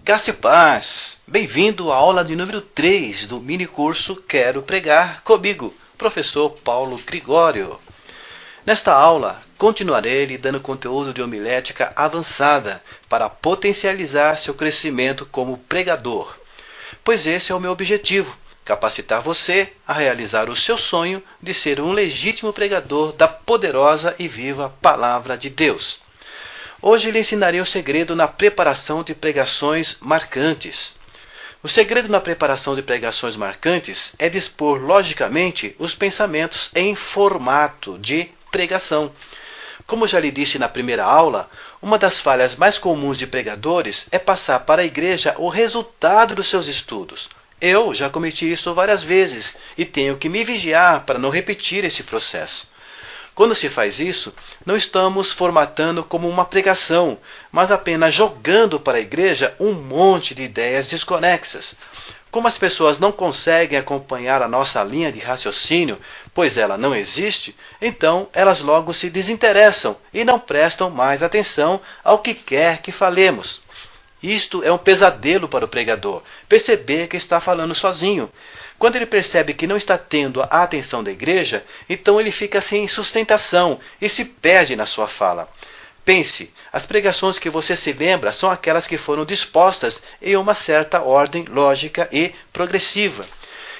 Graça e paz! Bem-vindo à aula de número 3 do mini curso Quero Pregar comigo, professor Paulo Gregório. Nesta aula, continuarei lhe dando conteúdo de homilética avançada para potencializar seu crescimento como pregador, pois esse é o meu objetivo, capacitar você a realizar o seu sonho de ser um legítimo pregador da poderosa e viva Palavra de Deus. Hoje lhe ensinarei o segredo na preparação de pregações marcantes. O segredo na preparação de pregações marcantes é dispor logicamente os pensamentos em formato de pregação. Como já lhe disse na primeira aula, uma das falhas mais comuns de pregadores é passar para a igreja o resultado dos seus estudos. Eu já cometi isso várias vezes e tenho que me vigiar para não repetir esse processo. Quando se faz isso, não estamos formatando como uma pregação, mas apenas jogando para a igreja um monte de ideias desconexas. Como as pessoas não conseguem acompanhar a nossa linha de raciocínio, pois ela não existe, então elas logo se desinteressam e não prestam mais atenção ao que quer que falemos. Isto é um pesadelo para o pregador, perceber que está falando sozinho. Quando ele percebe que não está tendo a atenção da igreja, então ele fica sem sustentação e se perde na sua fala. Pense, as pregações que você se lembra são aquelas que foram dispostas em uma certa ordem lógica e progressiva.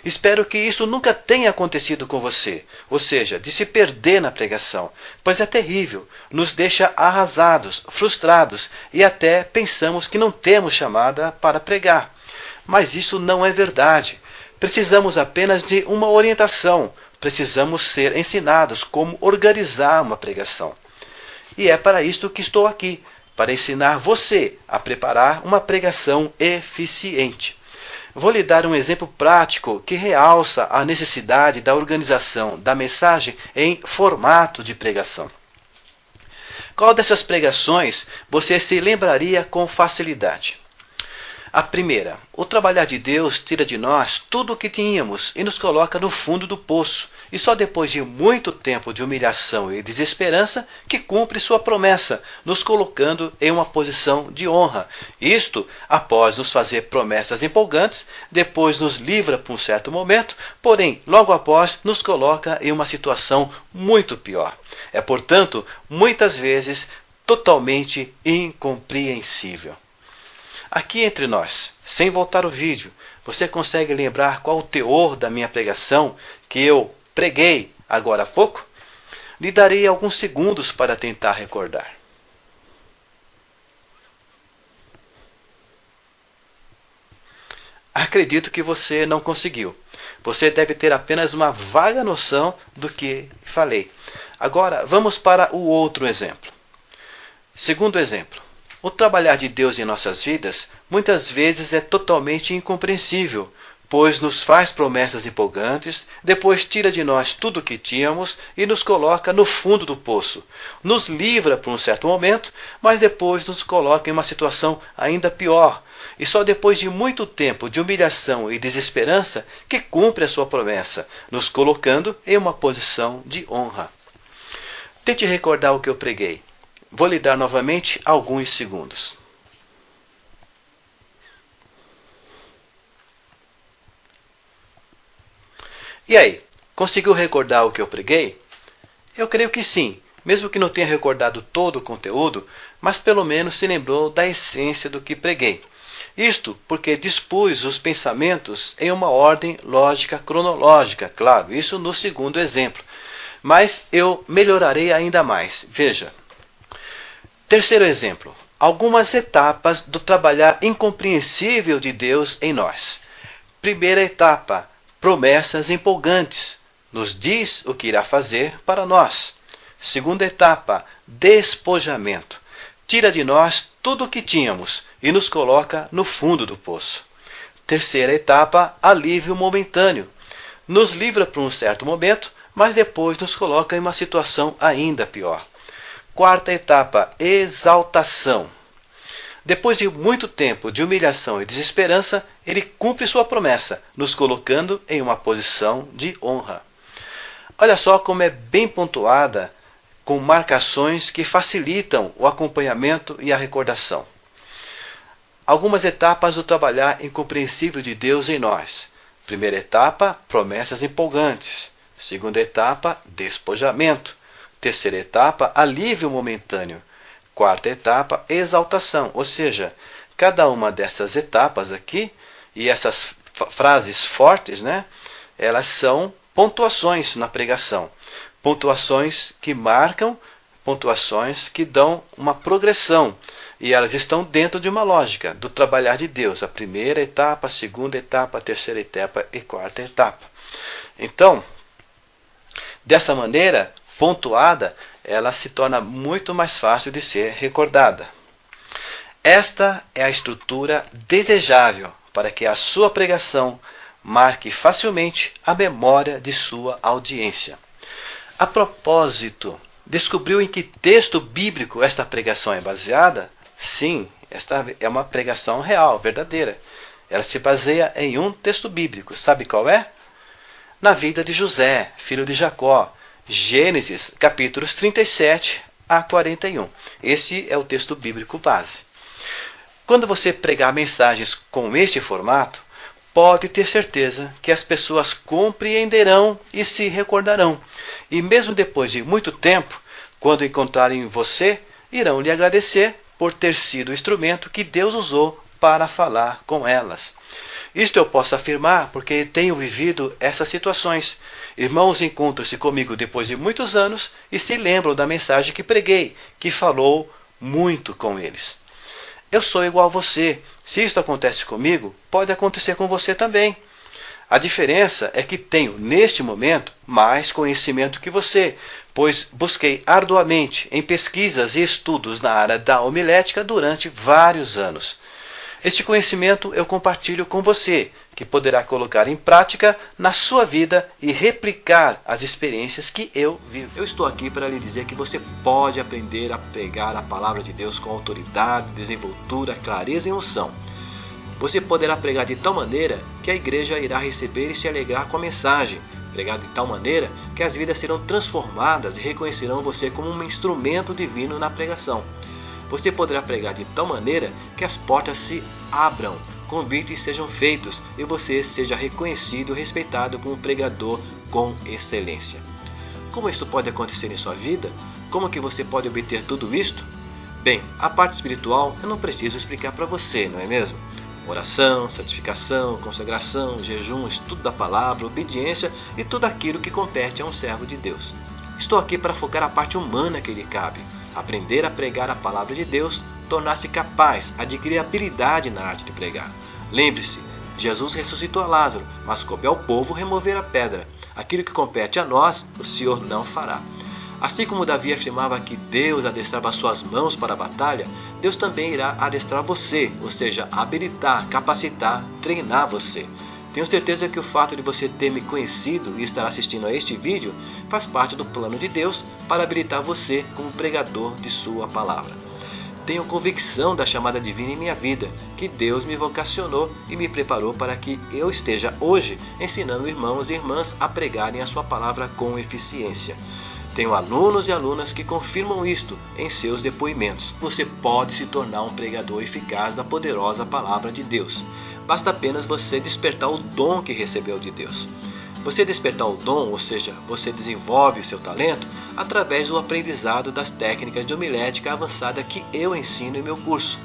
Espero que isso nunca tenha acontecido com você, ou seja, de se perder na pregação, pois é terrível, nos deixa arrasados, frustrados e até pensamos que não temos chamada para pregar. Mas isso não é verdade. Precisamos apenas de uma orientação, precisamos ser ensinados como organizar uma pregação. E é para isto que estou aqui, para ensinar você a preparar uma pregação eficiente. Vou lhe dar um exemplo prático que realça a necessidade da organização da mensagem em formato de pregação. Qual dessas pregações você se lembraria com facilidade? A primeira, o trabalhar de Deus tira de nós tudo o que tínhamos e nos coloca no fundo do poço, e só depois de muito tempo de humilhação e desesperança que cumpre sua promessa, nos colocando em uma posição de honra. Isto, após nos fazer promessas empolgantes, depois nos livra por um certo momento, porém, logo após, nos coloca em uma situação muito pior. É, portanto, muitas vezes, totalmente incompreensível. Aqui entre nós, sem voltar o vídeo, você consegue lembrar qual o teor da minha pregação que eu preguei agora há pouco? Lhe darei alguns segundos para tentar recordar. Acredito que você não conseguiu. Você deve ter apenas uma vaga noção do que falei. Agora, vamos para o outro exemplo. Segundo exemplo. O trabalhar de Deus em nossas vidas muitas vezes é totalmente incompreensível, pois nos faz promessas empolgantes, depois tira de nós tudo o que tínhamos e nos coloca no fundo do poço. Nos livra por um certo momento, mas depois nos coloca em uma situação ainda pior. E só depois de muito tempo de humilhação e desesperança que cumpre a sua promessa, nos colocando em uma posição de honra. Tente recordar o que eu preguei. Vou lhe dar novamente alguns segundos. E aí, conseguiu recordar o que eu preguei? Eu creio que sim, mesmo que não tenha recordado todo o conteúdo, mas pelo menos se lembrou da essência do que preguei. Isto porque dispus os pensamentos em uma ordem lógica cronológica, claro, isso no segundo exemplo. Mas eu melhorarei ainda mais. Veja. Terceiro exemplo, algumas etapas do trabalhar incompreensível de Deus em nós. Primeira etapa, promessas empolgantes. Nos diz o que irá fazer para nós. Segunda etapa, despojamento. Tira de nós tudo o que tínhamos e nos coloca no fundo do poço. Terceira etapa, alívio momentâneo. Nos livra por um certo momento, mas depois nos coloca em uma situação ainda pior. Quarta etapa, exaltação. Depois de muito tempo de humilhação e desesperança, ele cumpre sua promessa, nos colocando em uma posição de honra. Olha só como é bem pontuada, com marcações que facilitam o acompanhamento e a recordação. algumas etapas do trabalhar incompreensível de Deus em nós. Primeira etapa, promessas empolgantes. Segunda etapa, despojamento. Terceira etapa, alívio momentâneo. Quarta etapa, exaltação. Ou seja, cada uma dessas etapas aqui, e essas frases fortes, né? Elas são pontuações na pregação. Pontuações que marcam, pontuações que dão uma progressão. E elas estão dentro de uma lógica do trabalhar de Deus. A primeira etapa, a segunda etapa, a terceira etapa e quarta etapa. Então, dessa maneira, pontuada, ela se torna muito mais fácil de ser recordada. Esta é a estrutura desejável para que a sua pregação marque facilmente a memória de sua audiência. A propósito, descobriu em que texto bíblico esta pregação é baseada? Sim, esta é uma pregação real, verdadeira. Ela se baseia em um texto bíblico. Sabe qual é? Na vida de José, filho de Jacó. Gênesis, capítulos 37 a 41. Esse é o texto bíblico base. Quando você pregar mensagens com este formato, pode ter certeza que as pessoas compreenderão e se recordarão. E mesmo depois de muito tempo, quando encontrarem você, irão lhe agradecer por ter sido o instrumento que Deus usou para falar com elas. Isto eu posso afirmar porque tenho vivido essas situações. Irmãos encontram-se comigo depois de muitos anos e se lembram da mensagem que preguei, que falou muito com eles. Eu sou igual a você. Se isto acontece comigo, pode acontecer com você também. A diferença é que tenho, neste momento, mais conhecimento que você, pois busquei arduamente em pesquisas e estudos na área da homilética durante vários anos. Este conhecimento eu compartilho com você, que poderá colocar em prática na sua vida e replicar as experiências que eu vivo. Eu estou aqui para lhe dizer que você pode aprender a pregar a palavra de Deus com autoridade, desenvoltura, clareza e unção. Você poderá pregar de tal maneira que a igreja irá receber e se alegrar com a mensagem. Pregar de tal maneira que as vidas serão transformadas e reconhecerão você como um instrumento divino na pregação. Você poderá pregar de tal maneira que as portas se abram, convites sejam feitos e você seja reconhecido e respeitado como pregador com excelência. Como isso pode acontecer em sua vida? Como que você pode obter tudo isto? Bem, a parte espiritual eu não preciso explicar para você, não é mesmo? Oração, santificação, consagração, jejum, estudo da palavra, obediência e tudo aquilo que compete a um servo de Deus. Estou aqui para focar a parte humana que lhe cabe. Aprender a pregar a palavra de Deus, tornar-se capaz, adquirir habilidade na arte de pregar. Lembre-se, Jesus ressuscitou a Lázaro, mas coube ao povo remover a pedra. Aquilo que compete a nós, o Senhor não fará. Assim como Davi afirmava que Deus adestrava suas mãos para a batalha, Deus também irá adestrar você, ou seja, habilitar, capacitar, treinar você. Tenho certeza que o fato de você ter me conhecido e estar assistindo a este vídeo faz parte do plano de Deus para habilitar você como pregador de sua palavra. Tenho convicção da chamada divina em minha vida, que Deus me vocacionou e me preparou para que eu esteja hoje ensinando irmãos e irmãs a pregarem a sua palavra com eficiência. Tenho alunos e alunas que confirmam isto em seus depoimentos. Você pode se tornar um pregador eficaz da poderosa palavra de Deus. Basta apenas você despertar o dom que recebeu de Deus. Você despertar o dom, ou seja, você desenvolve o seu talento através do aprendizado das técnicas de homilética avançada que eu ensino em meu curso.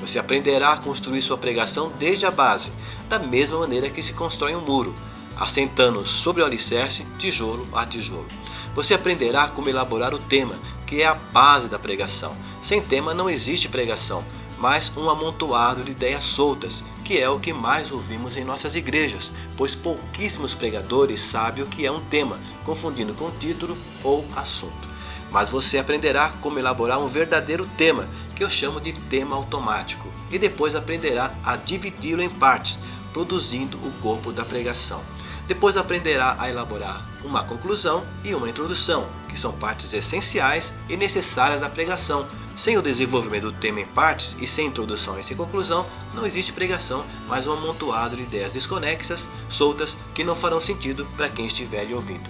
Você aprenderá a construir sua pregação desde a base, da mesma maneira que se constrói um muro, assentando sobre o alicerce tijolo a tijolo. Você aprenderá como elaborar o tema, que é a base da pregação. Sem tema não existe pregação, mas um amontoado de ideias soltas, que é o que mais ouvimos em nossas igrejas, pois pouquíssimos pregadores sabem o que é um tema, confundindo com título ou assunto. Mas você aprenderá como elaborar um verdadeiro tema, que eu chamo de tema automático, e depois aprenderá a dividi-lo em partes, produzindo o corpo da pregação. Depois aprenderá a elaborar uma conclusão e uma introdução, que são partes essenciais e necessárias da pregação. Sem o desenvolvimento do tema em partes e sem introdução e sem conclusão, não existe pregação, mas um amontoado de ideias desconexas, soltas, que não farão sentido para quem estiver lhe ouvindo.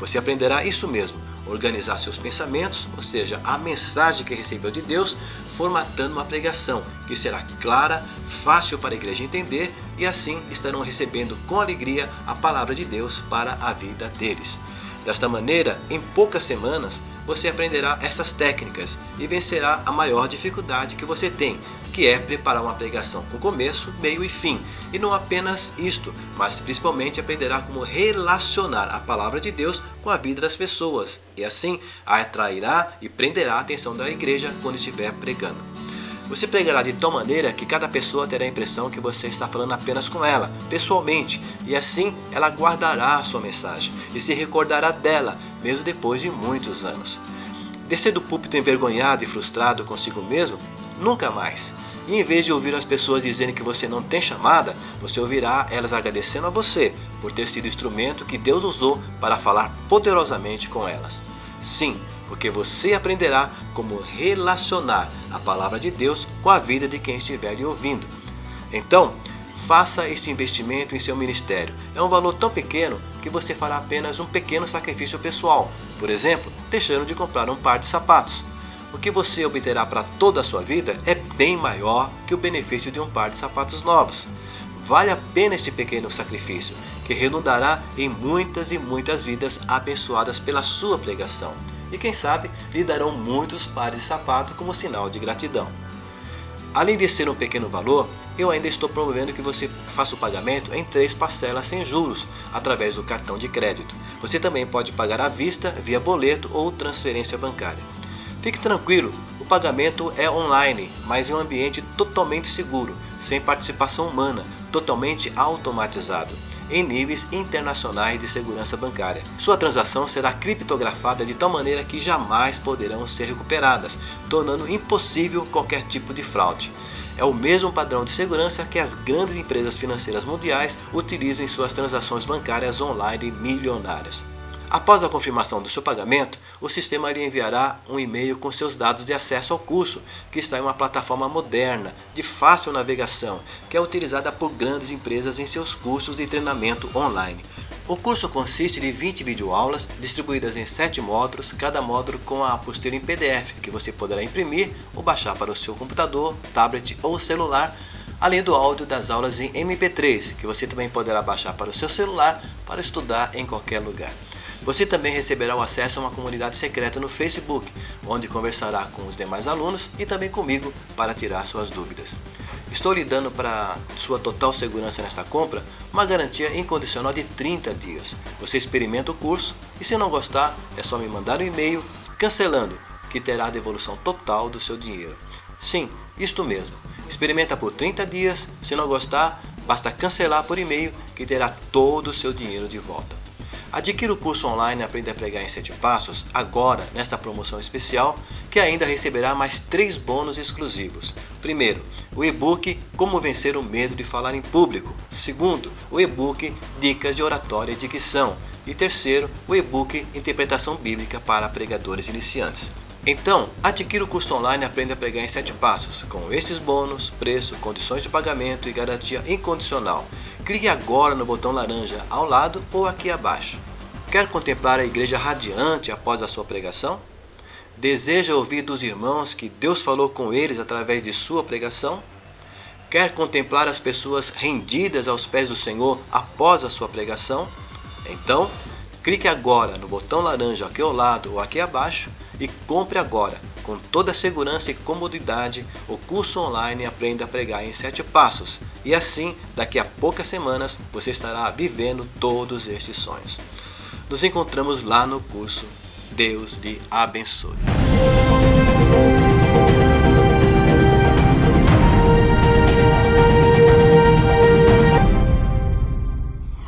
Você aprenderá isso mesmo, organizar seus pensamentos, ou seja, a mensagem que recebeu de Deus, formatando uma pregação que será clara, fácil para a igreja entender e assim estarão recebendo com alegria a palavra de Deus para a vida deles. Desta maneira, em poucas semanas, você aprenderá essas técnicas e vencerá a maior dificuldade que você tem, que é preparar uma pregação com começo, meio e fim. E não apenas isto, mas principalmente aprenderá como relacionar a palavra de Deus com a vida das pessoas. E assim, atrairá e prenderá a atenção da igreja quando estiver pregando. Você pregará de tal maneira que cada pessoa terá a impressão que você está falando apenas com ela, pessoalmente, e assim ela guardará a sua mensagem e se recordará dela, mesmo depois de muitos anos. Descer do púlpito envergonhado e frustrado consigo mesmo? Nunca mais. E em vez de ouvir as pessoas dizendo que você não tem chamada, você ouvirá elas agradecendo a você por ter sido o instrumento que Deus usou para falar poderosamente com elas. Sim, porque você aprenderá como relacionar a palavra de Deus com a vida de quem estiver lhe ouvindo. Então, faça esse investimento em seu ministério. É um valor tão pequeno que você fará apenas um pequeno sacrifício pessoal, por exemplo, deixando de comprar um par de sapatos. O que você obterá para toda a sua vida é bem maior que o benefício de um par de sapatos novos. Vale a pena este pequeno sacrifício, que redundará em muitas e muitas vidas abençoadas pela sua pregação. E quem sabe, lhe darão muitos pares de sapato como sinal de gratidão. Além de ser um pequeno valor, eu ainda estou promovendo que você faça o pagamento em 3 parcelas sem juros, através do cartão de crédito. Você também pode pagar à vista, via boleto ou transferência bancária. Fique tranquilo, o pagamento é online, mas em um ambiente totalmente seguro, sem participação humana, totalmente automatizado, em níveis internacionais de segurança bancária. Sua transação será criptografada de tal maneira que jamais poderão ser recuperadas, tornando impossível qualquer tipo de fraude. É o mesmo padrão de segurança que as grandes empresas financeiras mundiais utilizam em suas transações bancárias online milionárias. Após a confirmação do seu pagamento, o sistema lhe enviará um e-mail com seus dados de acesso ao curso, que está em uma plataforma moderna, de fácil navegação, que é utilizada por grandes empresas em seus cursos de treinamento online. O curso consiste de 20 videoaulas, distribuídas em 7 módulos, cada módulo com a apostila em PDF, que você poderá imprimir ou baixar para o seu computador, tablet ou celular, além do áudio das aulas em MP3, que você também poderá baixar para o seu celular para estudar em qualquer lugar. Você também receberá o acesso a uma comunidade secreta no Facebook, onde conversará com os demais alunos e também comigo para tirar suas dúvidas. Estou lhe dando, para sua total segurança nesta compra, uma garantia incondicional de 30 dias. Você experimenta o curso e, se não gostar, é só me mandar um e-mail cancelando, que terá a devolução total do seu dinheiro. Sim, isto mesmo. Experimenta por 30 dias, se não gostar, basta cancelar por e-mail, que terá todo o seu dinheiro de volta. Adquira o curso online Aprenda a Pregar em 7 Passos agora, nesta promoção especial, que ainda receberá mais 3 bônus exclusivos. Primeiro, o e-book Como Vencer o Medo de Falar em Público. Segundo, o e-book Dicas de Oratória e Dicção. E terceiro, o e-book Interpretação Bíblica para Pregadores Iniciantes. Então, adquira o curso online Aprenda a Pregar em 7 Passos, com estes bônus, preço, condições de pagamento e garantia incondicional. Clique agora no botão laranja ao lado ou aqui abaixo. Quer contemplar a igreja radiante após a sua pregação? Deseja ouvir dos irmãos que Deus falou com eles através de sua pregação? Quer contemplar as pessoas rendidas aos pés do Senhor após a sua pregação? Então, clique agora no botão laranja aqui ao lado ou aqui abaixo e compre agora, com toda a segurança e comodidade, o curso online Aprenda a Pregar em 7 Passos. E assim, daqui a poucas semanas, você estará vivendo todos estes sonhos. Nos encontramos lá no curso. Deus lhe abençoe.